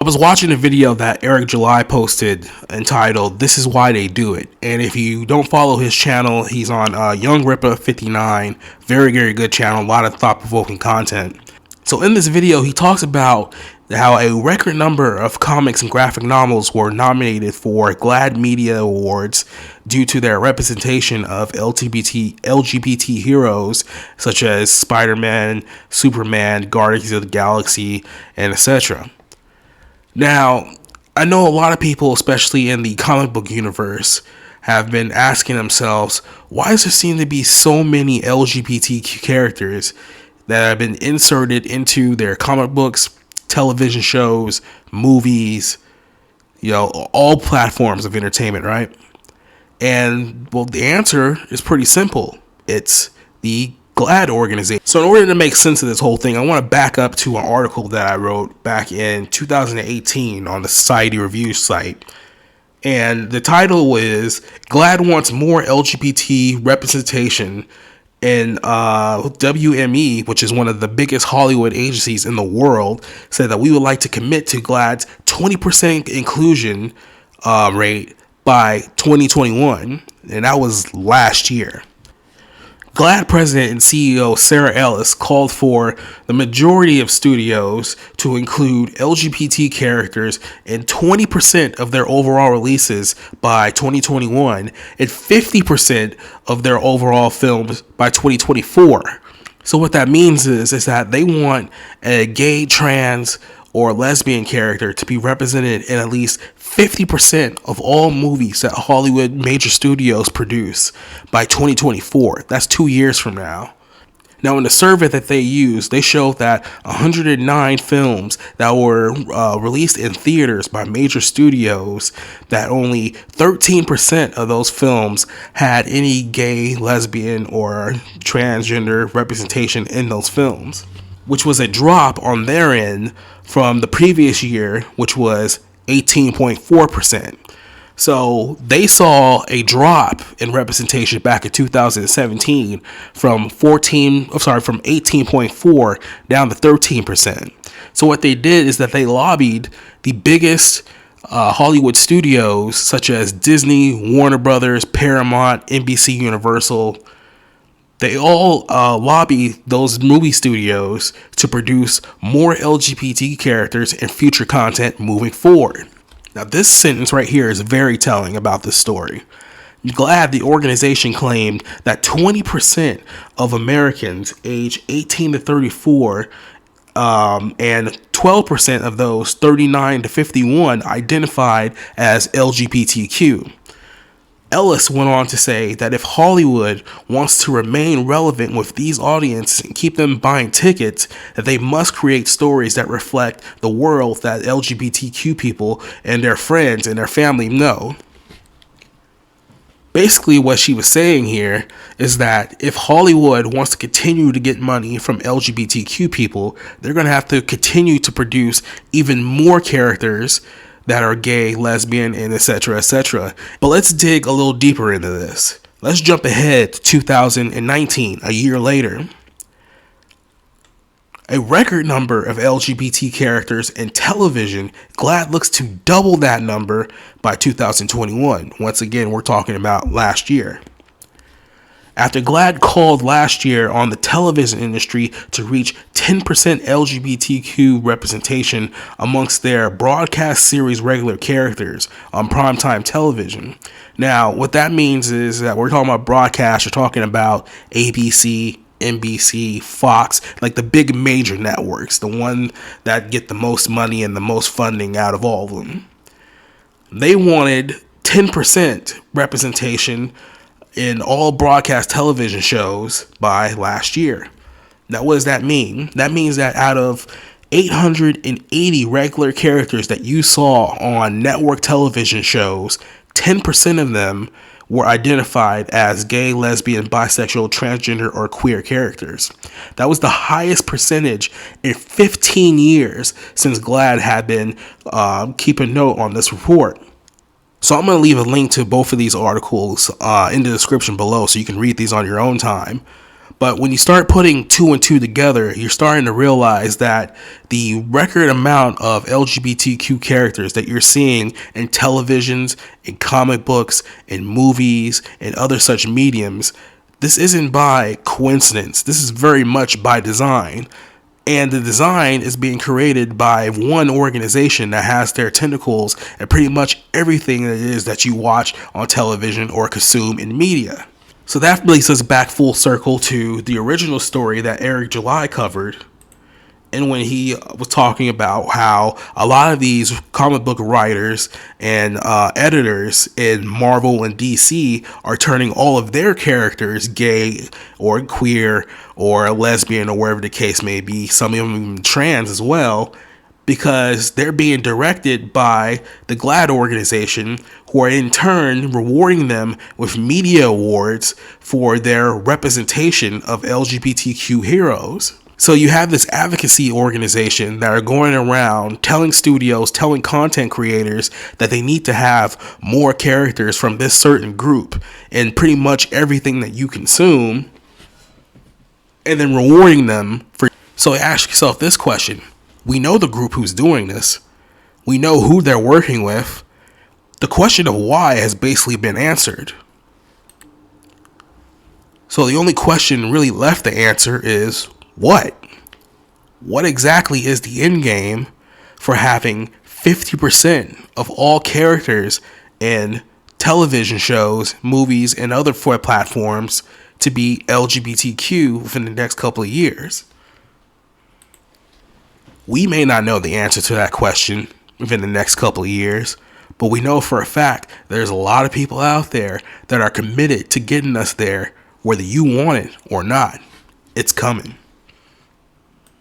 was watching a video that Eric July posted entitled "This Is Why They Do It," and if you don't follow his channel, he's on Young Ripper 59. Very, very good channel. A lot of thought-provoking content. So in this video, he talks about how a record number of comics and graphic novels were nominated for GLAAD Media Awards due to their representation of LGBT heroes such as Spider-Man, Superman, Guardians of the Galaxy, and etc. Now, I know a lot of people, especially in the comic book universe, have been asking themselves, why does there seem to be so many LGBTQ characters that have been inserted into their comic books, television shows, movies, all platforms of entertainment, right? And, well, the answer is pretty simple. It's the GLAAD organization. So in order to make sense of this whole thing, I want to back up to an article that I wrote back in 2018 on the Society Review site. And the title is GLAAD Wants More LGBT Representation in WME, which is one of the biggest Hollywood agencies in the world, said that we would like to commit to GLAAD's 20% inclusion rate by 2021. And that was last year. GLAAD President and CEO Sarah Ellis called for the majority of studios to include LGBT characters in 20% of their overall releases by 2021 and 50% of their overall films by 2024. So what that means is that they want a gay, trans, or lesbian character to be represented in at least 50% of all movies that Hollywood major studios produce by 2024. That's 2 years from now. Now, in the survey that they used, they showed that 109 films that were released in theaters by major studios, that only 13% of those films had any gay, lesbian, or transgender representation in those films, which was a drop on their end from the previous year, which was 18.4%. So they saw a drop in representation back in 2017 from 18.4 down to 13%. So what they did is that they lobbied the biggest Hollywood studios such as Disney, Warner Brothers, Paramount, NBC Universal. They all lobby those movie studios to produce more LGBT characters and future content moving forward. Now, this sentence right here is very telling about this story. GLAAD, the organization, claimed that 20% of Americans age 18 to 34 and 12% of those 39 to 51 identified as LGBTQ. Ellis went on to say that if Hollywood wants to remain relevant with these audiences and keep them buying tickets, that they must create stories that reflect the world that LGBTQ people and their friends and their family know. Basically, what she was saying here is that if Hollywood wants to continue to get money from LGBTQ people, they're going to have to continue to produce even more characters that are gay, lesbian, and etc., etc. But let's dig a little deeper into this. Let's jump ahead to 2019, a year later. A record number of LGBT characters in television, GLAAD looks to double that number by 2021. Once again, we're talking about last year. After GLAAD called last year on the television industry to reach 10% LGBTQ representation amongst their broadcast series regular characters on primetime television. Now, what that means is that we're talking about broadcast, you're talking about ABC, NBC, Fox, like the big major networks, the one that get the most money and the most funding out of all of them. They wanted 10% representation in all broadcast television shows by last year. Now, what does that mean? That means that out of 880 regular characters that you saw on network television shows, 10% of them were identified as gay, lesbian, bisexual, transgender, or queer characters. That was the highest percentage in 15 years since GLAAD had been keeping note on this report. So I'm going to leave a link to both of these articles in the description below so you can read these on your own time. But when you start putting two and two together, you're starting to realize that the record amount of LGBTQ characters that you're seeing in televisions, in comic books, in movies, and other such mediums, this isn't by coincidence. This is very much by design. And the design is being created by one organization that has their tentacles in pretty much everything that it is that you watch on television or consume in media. So that brings us back full circle to the original story that Eric July covered. And when he was talking about how a lot of these comic book writers and editors in Marvel and DC are turning all of their characters gay or queer or lesbian or wherever the case may be, some of them even trans as well, because they're being directed by the GLAAD organization, who are in turn rewarding them with media awards for their representation of LGBTQ heroes. So you have this advocacy organization that are going around telling studios, telling content creators that they need to have more characters from this certain group in pretty much everything that you consume, and then rewarding them for. So ask yourself this question. We know the group who's doing this. We know who they're working with. The question of why has basically been answered. So the only question really left to answer is what? What exactly is the end game for having 50% of all characters in television shows, movies, and other platforms to be LGBTQ within the next couple of years? We may not know the answer to that question within the next couple of years, but we know for a fact there's a lot of people out there that are committed to getting us there, whether you want it or not. It's coming.